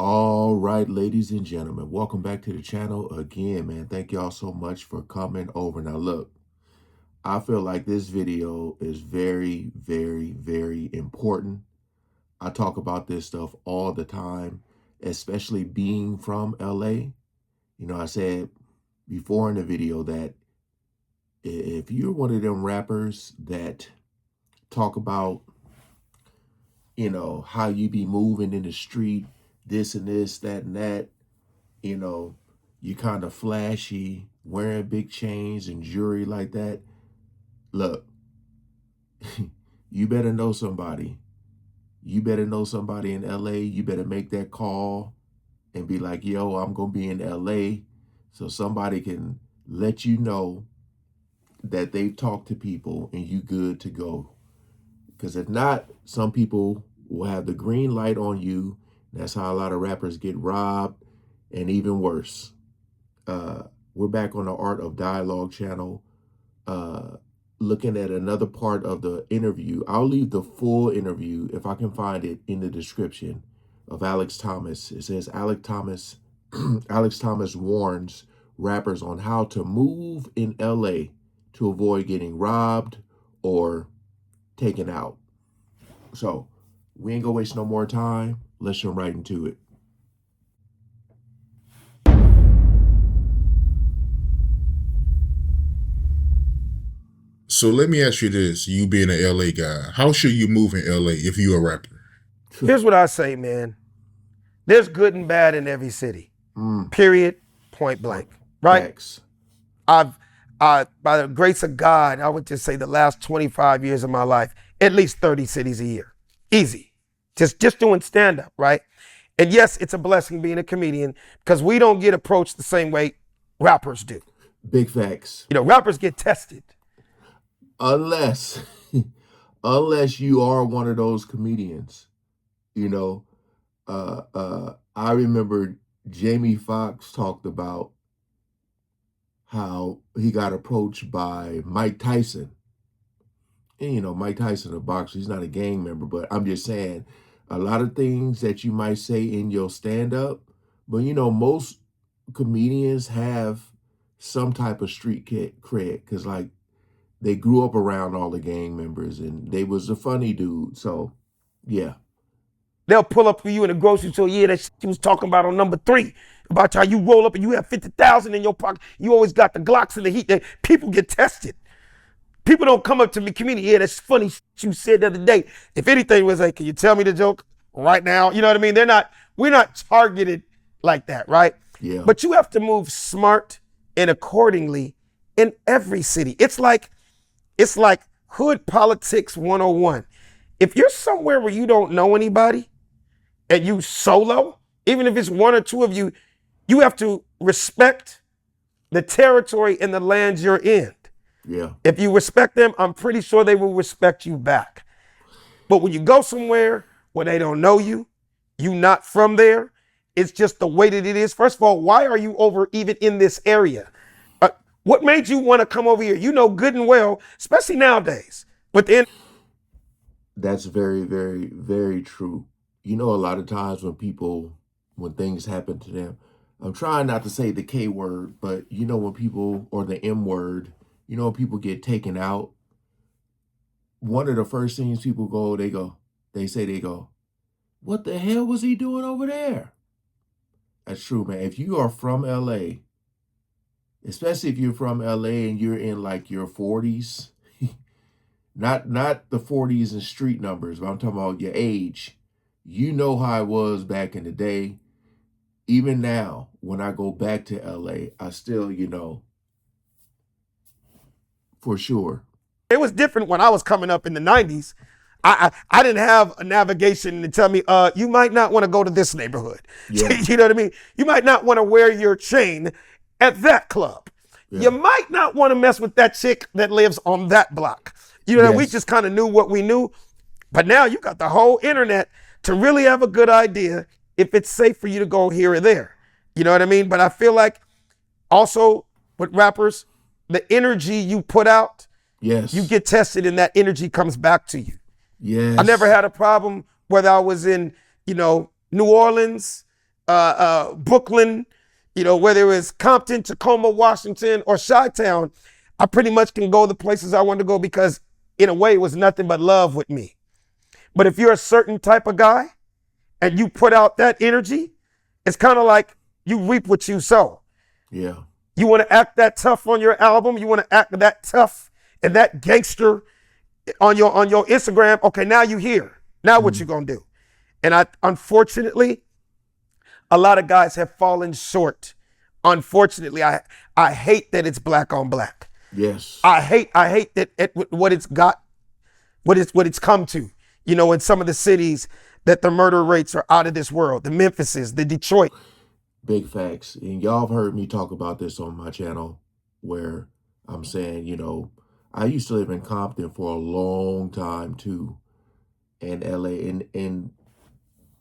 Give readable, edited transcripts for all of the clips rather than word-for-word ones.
All right, ladies and gentlemen, welcome back to the channel again, man. Thank y'all so much for coming over. Now, look, I feel like this video is very, very, very important. I talk about this stuff all the time, especially being from LA. I said before in the video that if you're one of them rappers that talk about, how you be moving in the street, this and this, that and that, you kind of flashy, wearing big chains and jewelry like that. Look, you better know somebody. You better know somebody in LA. You better make that call and be like, yo, I'm going to be in LA. So somebody can let you know that they've talked to people and you good to go. Because if not, some people will have the green light on you. That's how a lot of rappers get robbed, and even worse. We're back on the Art of Dialogue channel, looking at another part of the interview. I'll leave the full interview, if I can find it, in the description of Alex Thomas. It says Alex Thomas, Alex Thomas warns rappers on how to move in LA to avoid getting robbed or taken out. So we ain't gonna waste no more time. Let's jump right into it. So let me ask you this, you being an LA guy, how should you move in LA if you're a rapper? Here's what I say, man. There's good and bad in every city. Period. Point blank. Right? Facts. By the grace of God, I would just say the last 25 years of my life, at least 30 cities a year. Easy. Just doing stand-up, right? And yes, it's a blessing being a comedian because we don't get approached the same way rappers do. Big facts. Rappers get tested. Unless you are one of those comedians. I remember Jamie Foxx talked about how he got approached by Mike Tyson. And Mike Tyson, a boxer, he's not a gang member, but I'm just saying a lot of things that you might say in your stand-up, but most comedians have some type of street cred because they grew up around all the gang members and they was a funny dude. So yeah. They'll pull up for you in the grocery store. Yeah, that shit you was talking about on number 3, about how you roll up and you have 50,000 in your pocket. You always got the Glocks in the heat. People get tested. People don't come up to me, comedian, yeah, that's funny shit you said the other day. If anything was like, can you tell me the joke right now? You know what I mean? We're not targeted like that, right? Yeah. But you have to move smart and accordingly in every city. It's like hood politics 101. If you're somewhere where you don't know anybody and you solo, even if it's one or two of you, you have to respect the territory and the land you're in. Yeah. If you respect them, I'm pretty sure they will respect you back. But when you go somewhere where they don't know you, you not from there, it's just the way that it is. First of all, why are you over even in this area? What made you want to come over here? You know good and well, especially nowadays. That's very, very, very true. A lot of times when things happen to them, I'm trying not to say the K word, but when people, or the M word, when people get taken out, one of the first things people they go, what the hell was he doing over there? That's true, man. If you are from LA, especially if you're from LA and you're in like your 40s, not the 40s and street numbers, but I'm talking about your age. You know how I was back in the day. Even now, when I go back to LA, I still, for sure. It was different when I was coming up in the 90s. I didn't have a navigation to tell me, you might not want to go to this neighborhood. Yeah. You know what I mean? You might not want to wear your chain at that club. Yeah. You might not want to mess with that chick that lives on that block. Yes. We just kind of knew what we knew. But now you got the whole internet to really have a good idea if it's safe for you to go here or there. You know what I mean? But I feel like also with rappers, the energy you put out, yes, you get tested and that energy comes back to you. Yes. I never had a problem whether I was in, New Orleans, Brooklyn, whether it's Compton, Tacoma, Washington, or Chi-Town, I pretty much can go the places I want to go because in a way it was nothing but love with me. But if you're a certain type of guy and you put out that energy, it's kind of like you reap what you sow. Yeah. You want to act that tough on your album. You want to act that tough and that gangster on your Instagram. Okay, now you here. Now what you gonna do? And unfortunately, a lot of guys have fallen short. Unfortunately, I hate that it's black on black. Yes. I hate that what it's got, what it's come to. In some of the cities that the murder rates are out of this world. The Memphises, the Detroit. Big facts. And y'all have heard me talk about this on my channel where I'm saying, I used to live in Compton for a long time too, and LA. And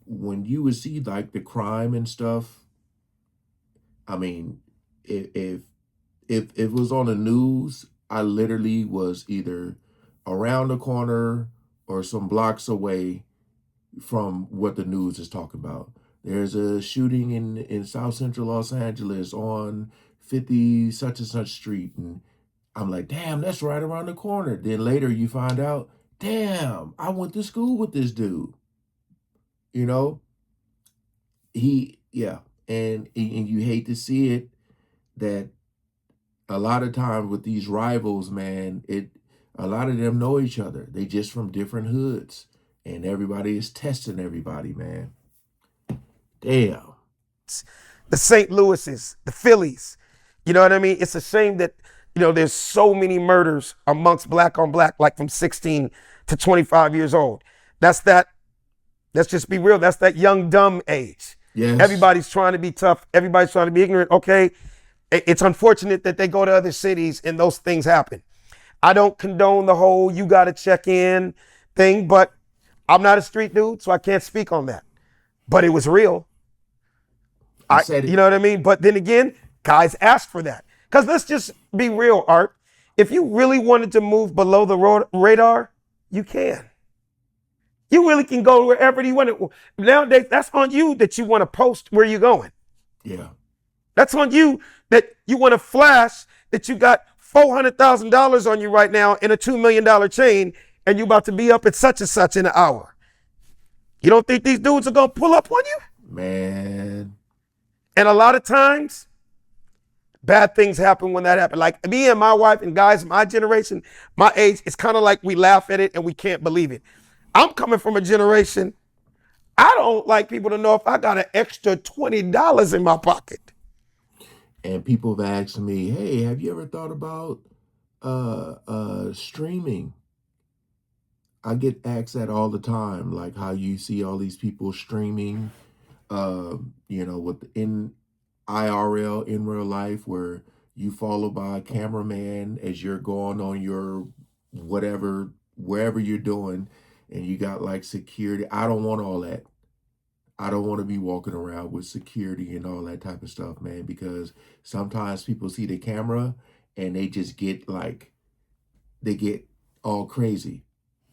when you would see like the crime and stuff, I mean, if it was on the news, I literally was either around the corner or some blocks away from what the news is talking about. There's a shooting in South Central Los Angeles on 50 such and such street. And I'm like, damn, that's right around the corner. Then later you find out, damn, I went to school with this dude. Yeah. And you hate to see it that a lot of times with these rivals, man, a lot of them know each other. They just from different hoods. And everybody is testing everybody, man. Damn. The St. Louis's, the Phillies. You know what I mean? It's a shame that, there's so many murders amongst black on black, like from 16 to 25 years old. Let's just be real. That's that young, dumb age. Yes. Everybody's trying to be tough. Everybody's trying to be ignorant. Okay. It's unfortunate that they go to other cities and those things happen. I don't condone the whole you got to check in thing, but I'm not a street dude, so I can't speak on that. But it was real. You know what I mean? But then again, guys asked for that. Because let's just be real, Art. If you really wanted to move below the radar, you can. You really can go wherever you want to. Nowadays, that's on you that you want to post where you're going. Yeah. That's on you that you want to flash that you got $400,000 on you right now in a $2 million chain and you're about to be up at such and such in an hour. You don't think these dudes are going to pull up on you? Man. And a lot of times, bad things happen when that happens. Like me and my wife and guys, my generation, my age, it's kind of like we laugh at it and we can't believe it. I'm coming from a generation, I don't like people to know if I got an extra $20 in my pocket. And people have asked me, hey, have you ever thought about streaming? I get asked that all the time, like how you see all these people streaming, in IRL, in real life, where you follow by a cameraman as you're going on your whatever, wherever you're doing, and you got like security. I don't want all that. I don't want to be walking around with security and all that type of stuff, man, because sometimes people see the camera and they just get they get all crazy.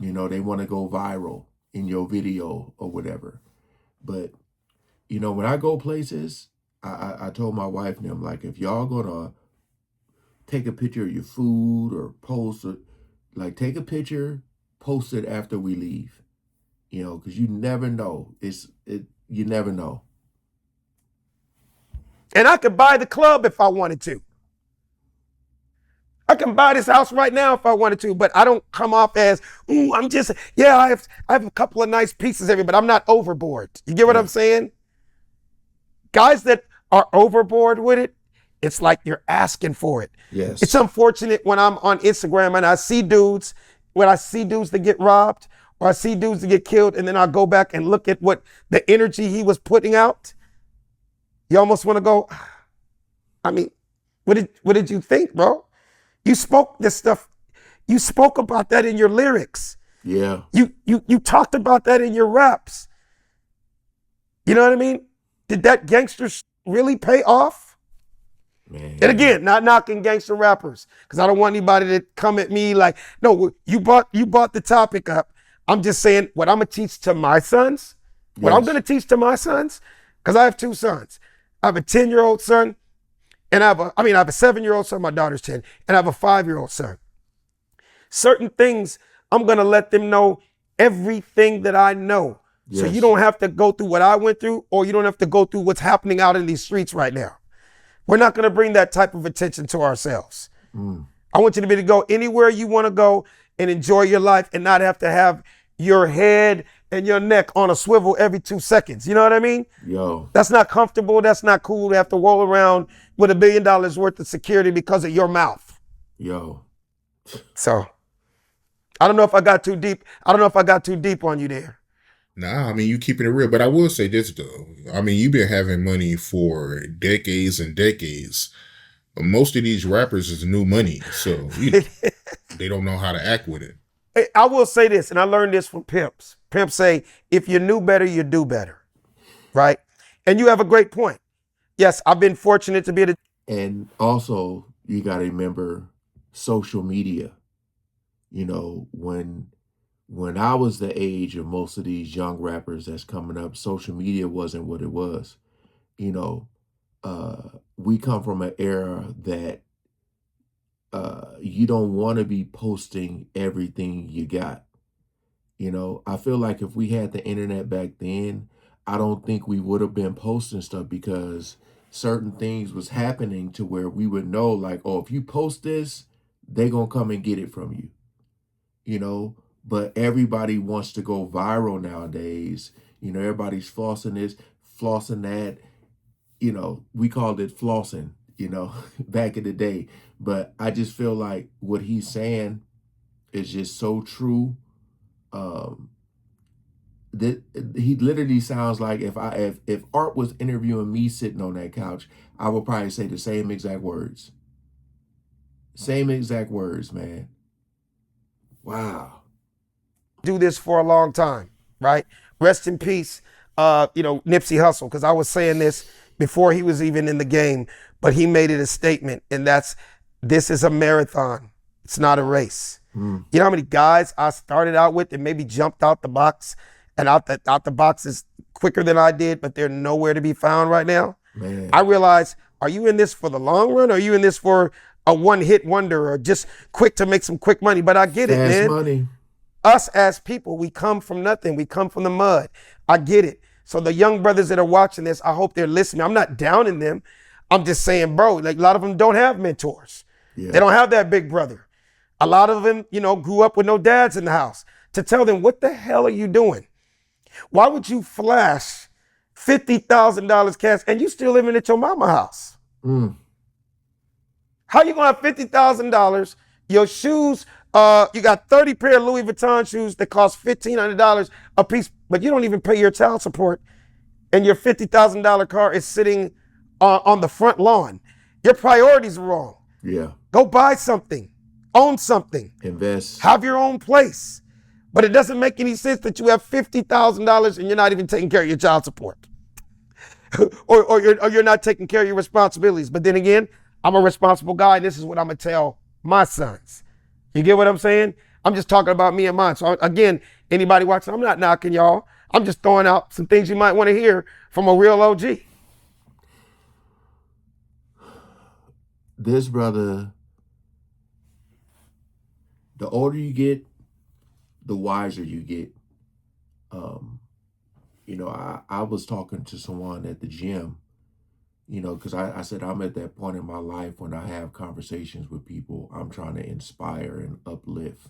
They want to go viral in your video or whatever. But, when I go places, I told my wife and them, like, if y'all gonna take a picture of your food or post it, like take a picture, post it after we leave, because you never know. You never know. And I could buy the club if I wanted to. I can buy this house right now if I wanted to, but I don't come off as, ooh, I have a couple of nice pieces of it, but I'm not overboard. You get what I'm saying? Guys that are overboard with it, it's like you're asking for it. Yes. It's unfortunate when I'm on Instagram and I see dudes, that get robbed or I see dudes that get killed, and then I go back and look at what the energy he was putting out. You almost want to go, I mean, what did you think, bro? You spoke this stuff. You spoke about that in your lyrics. Yeah. You talked about that in your raps. You know what I mean? Did that gangster really pay off? Man. And again, not knocking gangster rappers, because I don't want anybody to come at me like, no, you brought the topic up. I'm just saying what I'm gonna teach to my sons, what I'm gonna teach to my sons, Because I have two sons. I have a 10-year-old son, and I have a 7-year-old son, my daughter's 10, and I have a 5-year-old son. Certain things, I'm going to let them know everything that I know. So Yes. you don't have to go through what I went through, or you don't have to go through what's happening out in these streets right now. We're not going to bring that type of attention to ourselves. I want you to be able to go anywhere you want to go and enjoy your life and not have to have your head and your neck on a swivel every 2 seconds. You know what I mean? Yo, That's not comfortable. That's not cool to have to roll around with $1 billion worth of security because of your mouth. yo. So I don't know if I got too deep. I don't know if I got too deep on you there. Nah, I mean, you keeping it real. But I will say this, though. I mean, you've been having money for decades and decades. Most of these rappers is new money. So they don't know how to act with it. I will say this, and I learned this from pimps. Pimps say, if you knew better, you do better. Right? And you have a great point. Yes, I've been fortunate to be able to. And also, you got to remember social media. You know, when I was the age of most of these young rappers that's coming up, social media wasn't what it was. You know, we come from an era that you don't want to be posting everything you got. You know, I feel like if we had the internet back then, I don't think we would have been posting stuff because certain things was happening to where we would know like, oh, if you post this, they gonna come and get it from you. You know, but everybody wants to go viral nowadays. You know, everybody's flossing this, flossing that. You know, we called it flossing, you know, back in the day. But I just feel like what he's saying is just so true. That he literally sounds like if Art was interviewing me sitting on that couch, I would probably say the same exact words. Same exact words, man. Wow. Do this for a long time, right? Rest in peace, Nipsey Hussle, because I was saying this before he was even in the game, but he made it a statement, and this is a marathon. It's not a race. You know how many guys I started out with that maybe jumped out the box and out the boxes quicker than I did, but they're nowhere to be found right now? Man. I realized, are you in this for the long run, or are you in this for a one-hit wonder, or just quick to make some quick money? But I get it, Fast man. money. Us as people, we come from nothing. We come from the mud. I get it. So the young brothers that are watching this, I hope they're listening. I'm not downing them. I'm just saying, bro, like a lot of them don't have mentors. Yeah. They don't have that big brother. A lot of them, grew up with no dads in the house to tell them, what the hell are you doing? Why would you flash $50,000 cash and you still living at your mama house? How you gonna have $50,000? Your shoes, you got 30 pair of Louis Vuitton shoes that cost $1,500 a piece, but you don't even pay your child support, and your $50,000 car is sitting on the front lawn. Your priorities are wrong. Yeah. Go buy something, own something, Invest. have your own place. But it doesn't make any sense that you have $50,000 and you're not even taking care of your child support, or you're not taking care of your responsibilities. But then again, I'm a responsible guy, and this is what I'm gonna tell my sons. You get what I'm saying? I'm just talking about me and mine. So again, anybody watching, I'm not knocking y'all. I'm just throwing out some things you might want to hear from a real OG. This brother, the older you get, the wiser you get. I was talking to someone at the gym, because I said I'm at that point in my life when I have conversations with people, I'm trying to inspire and uplift.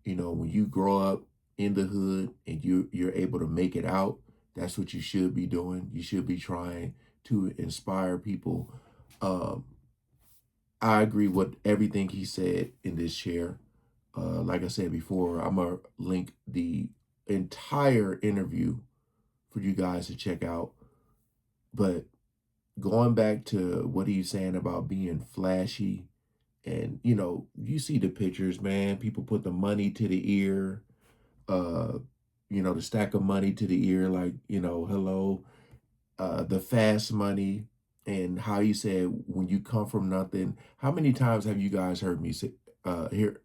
When you grow up in the hood and you're able to make it out, that's what you should be doing. You should be trying to inspire people. I agree with everything he said in this share. Like I said before, I'm going to link the entire interview for you guys to check out. But going back to what he's saying about being flashy, and, you see the pictures, man. People put the money to the ear, the stack of money to the ear, like, hello, the fast money. And how he said, when you come from nothing, how many times have you guys heard me say, here?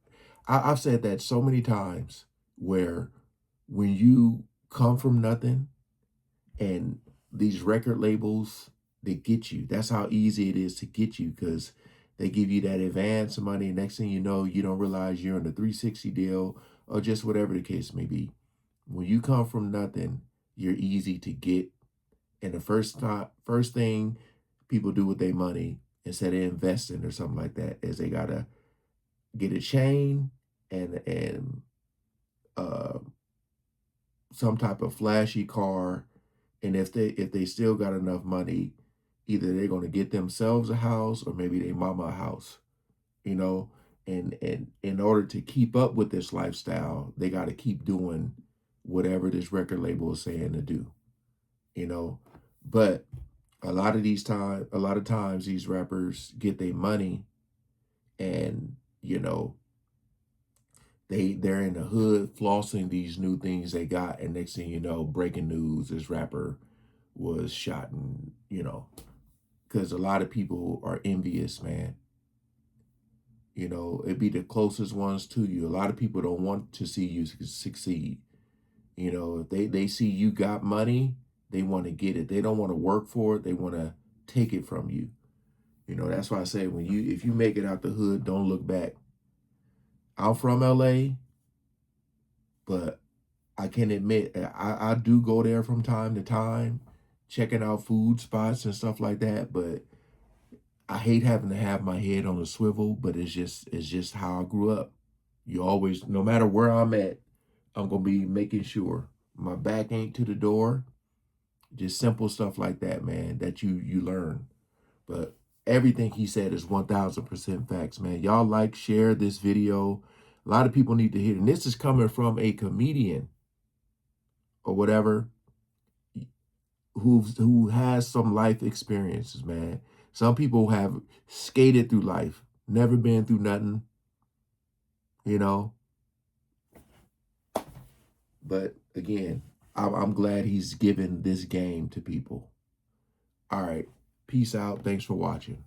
I've said that so many times, where when you come from nothing and these record labels, they get you. That's how easy it is to get you, because they give you that advance money. Next thing you know, you don't realize you're on a 360 deal or just whatever the case may be. When you come from nothing, you're easy to get. And the first thing people do with their money instead of investing or something like that is they gotta get a chain and uh, some type of flashy car. And if they still got enough money, either they're gonna get themselves a house or maybe their mama a house, you know. And in order to keep up with this lifestyle, they got to keep doing whatever this record label is saying to do, you know. But a lot of times these rappers get their money, and you know, they're in the hood flossing these new things they got, and next thing you know, breaking news, this rapper was shot. And you know, because a lot of people are envious, man. You know, it'd be the closest ones to you. A lot of people don't want to see you succeed. You know, if they see you got money, they want to get it. They don't want to work for it. They want to take it from you. You know, that's why I say if you make it out the hood, don't look back. I'm from LA, but I can admit I do go there from time to time, checking out food spots and stuff like that. But I hate having to have my head on a swivel, but it's just how I grew up. You always, no matter where I'm at, I'm gonna be making sure my back ain't to the door. Just simple stuff like that, man, that you learn. But everything he said is 1000% facts, man. Y'all like, share this video. A lot of people need to hear it. And this is coming from a comedian or whatever who has some life experiences, man. Some people have skated through life, never been through nothing, you know. But again, I'm glad he's given this game to people. All right. Peace out. Thanks for watching.